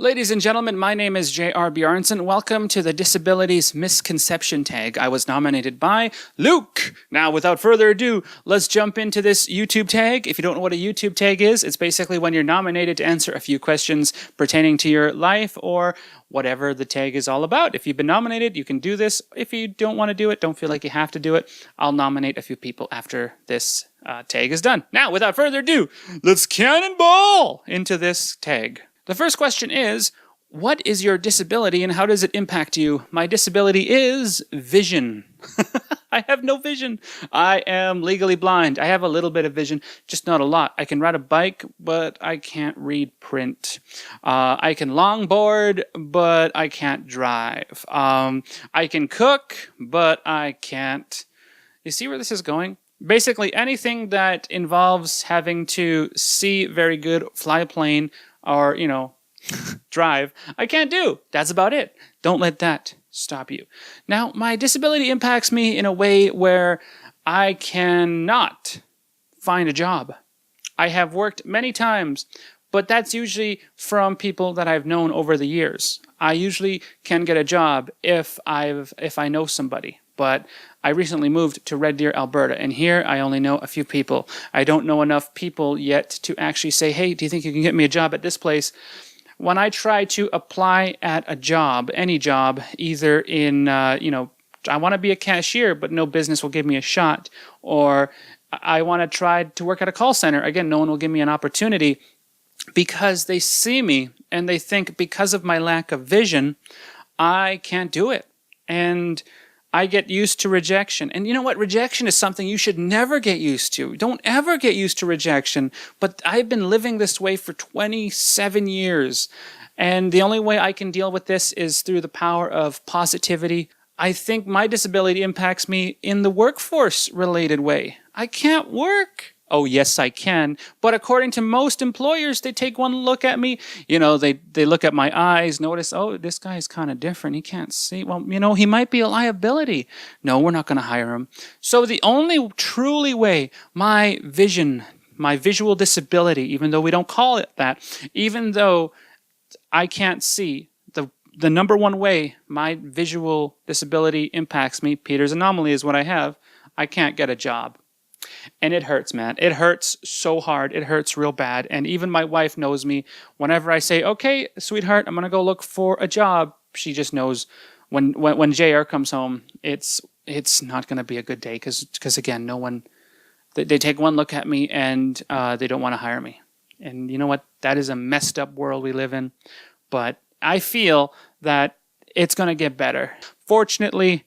Ladies and gentlemen, my name is J.R. Bjornson. Welcome to the Disabilities Misconception tag. I was nominated by Luke. Now, without further ado, let's jump into this YouTube tag. If you don't know what a YouTube tag is, it's basically when you're nominated to answer a few questions pertaining to your life or whatever the tag is all about. If you've been nominated, you can do this. If you don't want to do it, don't feel like you have to do it, I'll nominate a few people after this tag is done. Now, without further ado, let's cannonball into this tag. The first question is, what is your disability and how does it impact you? My disability is vision. I have no vision. I am legally blind. I have a little bit of vision, just not a lot. I can ride a bike, but I can't read print. I can longboard, but I can't drive. I can cook, but I can't. You see where this is going? Basically, anything that involves having to see very good, fly a plane, or, drive, I can't do. That's about it. Don't let that stop you. Now, my disability impacts me in a way where I cannot find a job. I have worked many times, but that's usually from people that I've known over the years. I usually can get a job if I know somebody. But I recently moved to Red Deer, Alberta, and here I only know a few people. I don't know enough people yet to actually say, hey, do you think you can get me a job at this place? When I try to apply at a job, any job, either in, I want to be a cashier, but no business will give me a shot, or I want to try to work at a call center. Again, no one will give me an opportunity because they see me and they think because of my lack of vision, I can't do it. And I get used to rejection. And you know what? Rejection is something you should never get used to. Don't ever get used to rejection. But I've been living this way for 27 years. And the only way I can deal with this is through the power of positivity. I think my disability impacts me in the workforce-related way. I can't work. Oh, yes, I can. But according to most employers, they take one look at me. They look at my eyes, notice, oh, this guy's kind of different. He can't see. Well, he might be a liability. No, we're not going to hire him. So the only truly way my vision, my visual disability, even though we don't call it that, even though I can't see, the number one way my visual disability impacts me, Peter's anomaly is what I have, I can't get a job. And it hurts, man. It hurts so hard. It hurts real bad. And even my wife knows me. Whenever I say, okay, sweetheart, I'm going to go look for a job, she just knows when JR comes home, it's not going to be a good day. Because again, no one, they take one look at me and they don't want to hire me. And you know what? That is a messed up world we live in. But I feel that it's going to get better. Fortunately,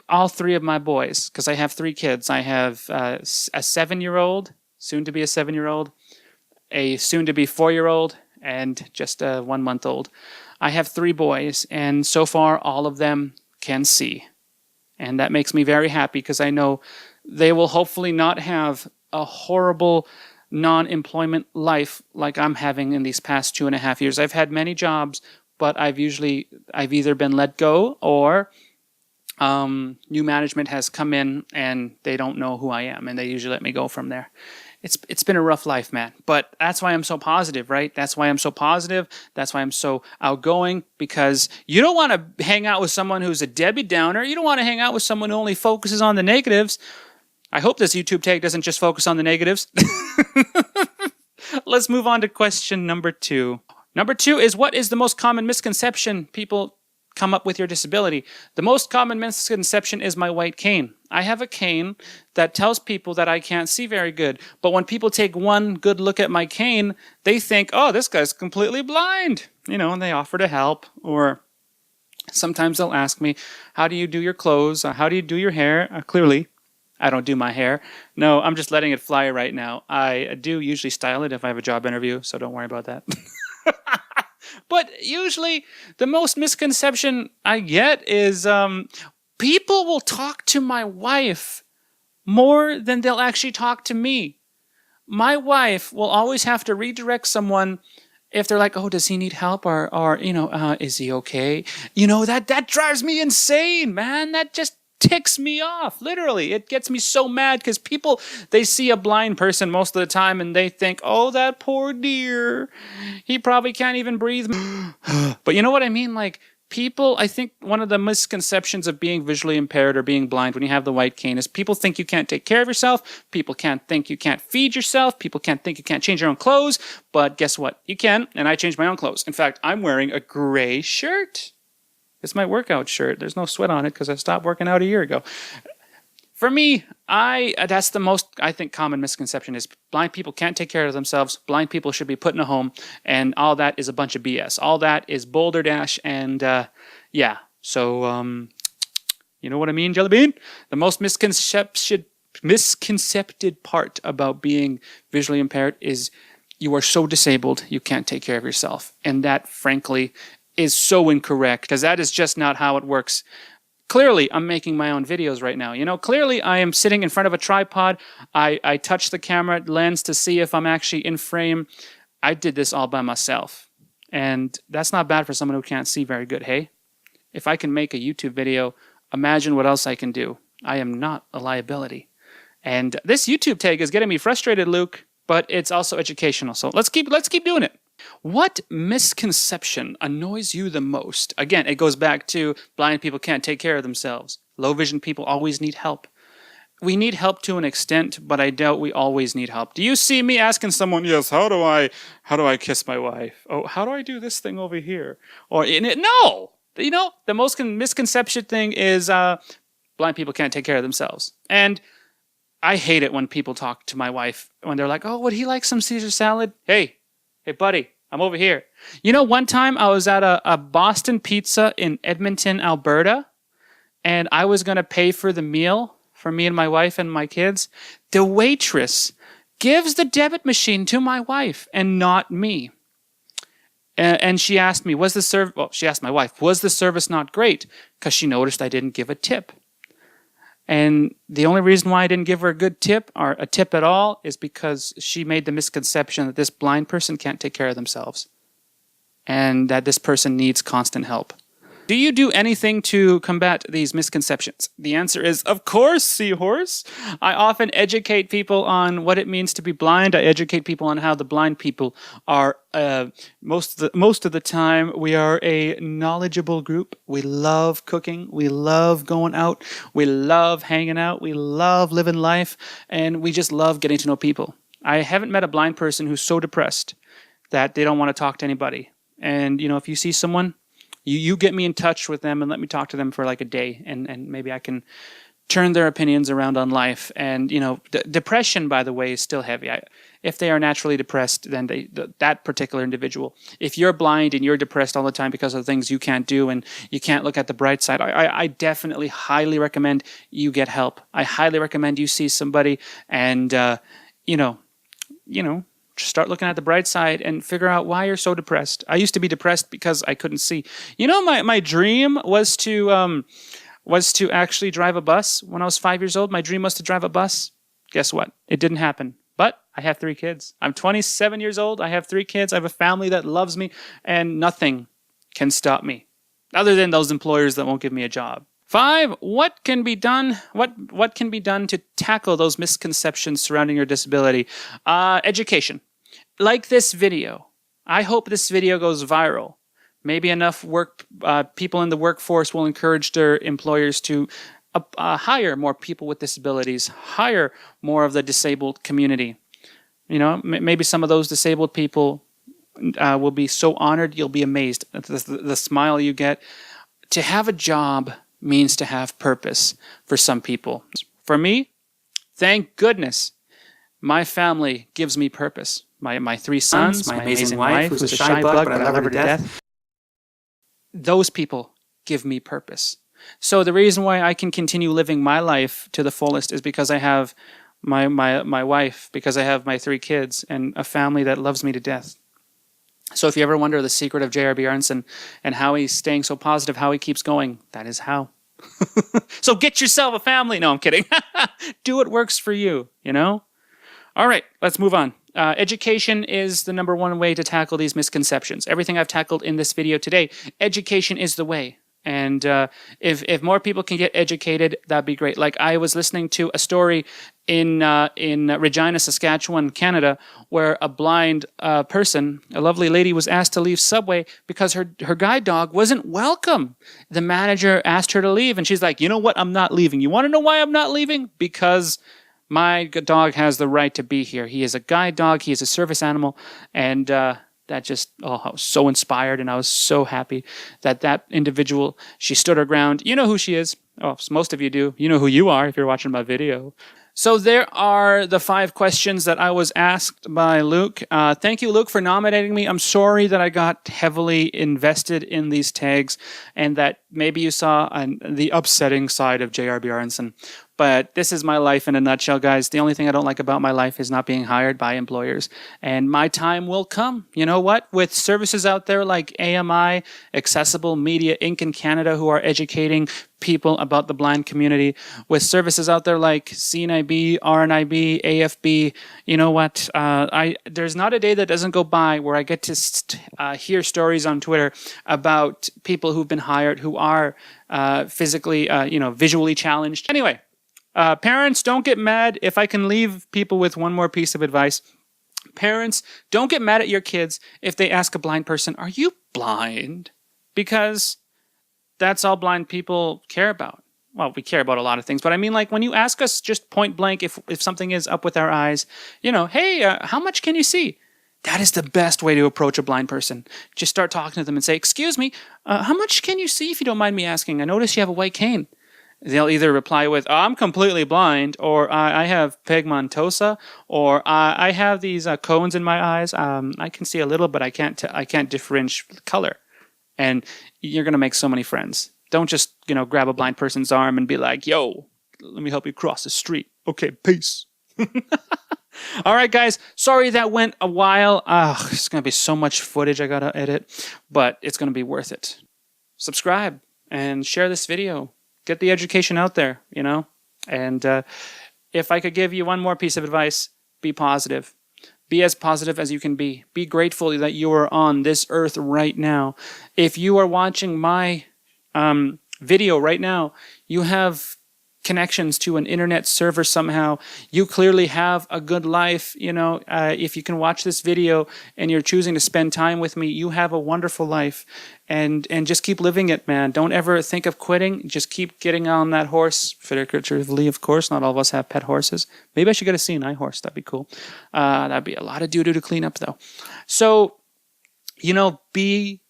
all three of my boys, because I have 3 kids. I have a 7-year-old, soon to be a 7-year-old, a soon to be 4-year-old, and just a 1-month-old. I have 3 boys, and so far all of them can see. And that makes me very happy because I know they will hopefully not have a horrible non-employment life like I'm having in these past 2.5 years. I've had many jobs, but I've either been let go or new management has come in and they don't know who I am and they usually let me go from there. It's been a rough life, man. But that's why I'm so positive, right? That's why I'm so positive. That's why I'm so outgoing, because you don't want to hang out with someone who's a Debbie Downer. You don't want to hang out with someone who only focuses on the negatives. I hope this YouTube tag doesn't just focus on the negatives. Let's move on to question number 2. Number 2 is, what is the most common misconception people come up with your disability? The most common misconception is my white cane. I have a cane that tells people that I can't see very good. But when people take one good look at my cane, they think, oh, this guy's completely blind. And they offer to help. Or sometimes they'll ask me, how do you do your clothes? How do you do your hair? Clearly, I don't do my hair. No, I'm just letting it fly right now. I do usually style it if I have a job interview, so don't worry about that. But usually the most misconception I get is people will talk to my wife more than they'll actually talk to me. My wife will always have to redirect someone if they're like, oh, does he need help? Or is he okay? That drives me insane, man. That just ticks me off. Literally, it gets me so mad because people, they see a blind person most of the time and they think, oh, that poor dear, he probably can't even breathe. But you know what I mean? Like, people, I think one of the misconceptions of being visually impaired or being blind when you have the white cane is people think you can't take care of yourself. People can't think you can't feed yourself. People can't think you can't change your own clothes. But guess what? You can, and I changed my own clothes. In fact, I'm wearing a gray shirt. It's my workout shirt. There's no sweat on it because I stopped working out a year ago. For me, that's the most, I think, common misconception is blind people can't take care of themselves. Blind people should be put in a home, and all that is a bunch of BS. All that is Boulder Dash, and yeah. So, you know what I mean, Jelly Bean? The most misconcepted part about being visually impaired is you are so disabled you can't take care of yourself. And that, frankly, is so incorrect because that is just not how it works. Clearly, I'm making my own videos right now. You know, clearly I am sitting in front of a tripod. I touch the camera lens to see if I'm actually in frame. I did this all by myself. And that's not bad for someone who can't see very good, hey? If I can make a YouTube video, imagine what else I can do. I am not a liability. And this YouTube tag is getting me frustrated, Luke, but it's also educational. So let's keep doing it. What misconception annoys you the most? Again, it goes back to blind people can't take care of themselves. Low vision people always need help. We need help to an extent, but I doubt we always need help. Do you see me asking someone, yes, how do I kiss my wife? Oh, how do I do this thing over here? Or no! You know, the most misconception thing is blind people can't take care of themselves. And I hate it when people talk to my wife when they're like, oh, would he like some Caesar salad? Hey, buddy, I'm over here. You know, one time I was at a Boston Pizza in Edmonton, Alberta, and I was going to pay for the meal for me and my wife and my kids. The waitress gives the debit machine to my wife and not me. And she asked me, she asked my wife, was the service not great? Because she noticed I didn't give a tip. And the only reason why I didn't give her a good tip or a tip at all is because she made the misconception that this blind person can't take care of themselves and that this person needs constant help. Do you do anything to combat these misconceptions? The answer is, of course, Seahorse. I often educate people on what it means to be blind. I educate people on how the blind people are, most of the time, we are a knowledgeable group. We love cooking. We love going out. We love hanging out. We love living life. And we just love getting to know people. I haven't met a blind person who's so depressed that they don't want to talk to anybody. And, you know, if you see someone, you get me in touch with them and let me talk to them for like a day, and maybe I can turn their opinions around on life. And, you know, depression, by the way, is still heavy. If they are naturally depressed, then that particular individual. If you're blind and you're depressed all the time because of things you can't do and you can't look at the bright side, I definitely highly recommend you get help. I highly recommend you see somebody and, you know, start looking at the bright side and figure out why you're so depressed. I used to be depressed because I couldn't see. You know, my dream was to actually drive a bus when I was 5 years old. My dream was to drive a bus. Guess what? It didn't happen. But I have 3 kids. I'm 27 years old. I have 3 kids. I have a family that loves me, and nothing can stop me other than those employers that won't give me a job. 5, what can be done? What can be done to tackle those misconceptions surrounding your disability? Education. Like this video. I hope this video goes viral. Maybe enough people in the workforce will encourage their employers to hire more people with disabilities, hire more of the disabled community. You know, maybe some of those disabled people will be so honored, you'll be amazed at the smile you get. To have a job means to have purpose for some people. For me, thank goodness, my family gives me purpose. My 3 sons, my amazing wife, who's a shy bug, but I love her to death. Those people give me purpose. So the reason why I can continue living my life to the fullest is because I have my wife, because I have my 3 kids, and a family that loves me to death. So if you ever wonder the secret of J.R. Bjornson and how he's staying so positive, how he keeps going, that is how. So get yourself a family. No, I'm kidding. Do what works for you, you know? All right, let's move on. Education is the #1 way to tackle these misconceptions. Everything I've tackled in this video today, education is the way. And if more people can get educated, that'd be great. Like I was listening to a story in Regina, Saskatchewan, Canada, where a blind person, a lovely lady, was asked to leave Subway because her guide dog wasn't welcome. The manager asked her to leave, and she's like, "You know what? I'm not leaving. You want to know why I'm not leaving? Because my dog has the right to be here. He is a guide dog. He is a service animal." And that just, I was so inspired, and I was so happy that individual, she stood her ground. You know who she is. Oh, most of you do. You know who you are if you're watching my video. So there are the 5 questions that I was asked by Luke. Thank you, Luke, for nominating me. I'm sorry that I got heavily invested in these tags and that maybe you saw the upsetting side of J.R. Bjornson. But this is my life in a nutshell, guys. The only thing I don't like about my life is not being hired by employers. And my time will come. You know what? With services out there like AMI, Accessible Media Inc. in Canada, who are educating people about the blind community, with services out there like CNIB, RNIB, AFB, you know what? There's not a day that doesn't go by where I get to hear stories on Twitter about people who've been hired who are physically, visually challenged. Anyway. Parents, don't get mad. If I can leave people with one more piece of advice. Parents, don't get mad at your kids if they ask a blind person, "Are you blind?" Because that's all blind people care about. Well, we care about a lot of things, but I mean, like when you ask us just point blank if something is up with our eyes, "Hey, how much can you see?" That is the best way to approach a blind person. Just start talking to them and say, "Excuse me, how much can you see if you don't mind me asking? I notice you have a white cane." They'll either reply with, "Oh, I'm completely blind," or I have pigmentosa, or I have these cones in my eyes. I can see a little, but I can't differentiate color. And you're going to make so many friends. Don't just, grab a blind person's arm and be like, "Yo, let me help you cross the street. Okay, peace." All right, guys. Sorry that went a while. It's going to be so much footage I got to edit, but it's going to be worth it. Subscribe and share this video. Get the education out there, And if I could give you one more piece of advice, be positive. Be as positive as you can be. Be grateful that you are on this earth right now. If you are watching my video right now, you have connections to an internet server somehow. You clearly have a good life. If you can watch this video and you're choosing to spend time with me, you have a wonderful life. And just keep living it, man. Don't ever think of quitting. Just keep getting on that horse. Figuratively, of course. Not all of us have pet horses. Maybe I should get a CNI horse. That'd be cool. That'd be a lot of doo-doo to clean up, though. So, be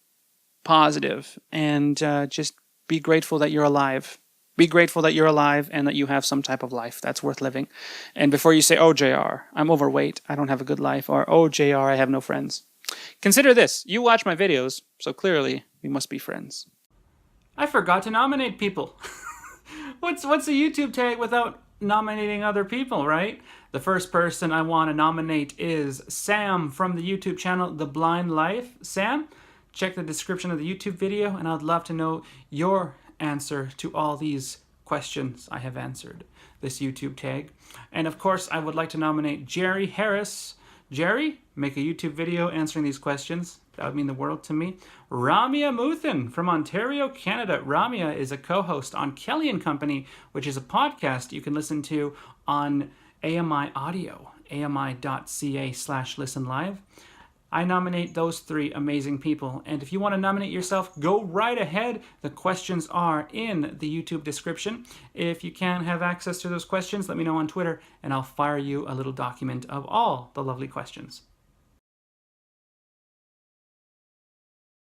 positive and just be grateful that you're alive. Be grateful that you're alive and that you have some type of life that's worth living. And before you say, "Oh, JR, I'm overweight. I don't have a good life," or, "Oh, JR, I have no friends," consider this. You watch my videos, so clearly we must be friends. I forgot to nominate people. What's a YouTube tag without nominating other people, right? The first person I want to nominate is Sam from the YouTube channel The Blind Life. Sam, check the description of the YouTube video, and I'd love to know your answer to all these questions I have answered, this YouTube tag. And of course, I would like to nominate Jerry Harris. Jerry, make a YouTube video answering these questions. That would mean the world to me. Ramya Muthan from Ontario, Canada. Ramya is a co-host on Kelly & Company, which is a podcast you can listen to on AMI Audio, ami.ca/listenlive. I nominate those 3 amazing people. And if you want to nominate yourself, go right ahead. The questions are in the YouTube description. If you can't have access to those questions, let me know on Twitter, and I'll fire you a little document of all the lovely questions.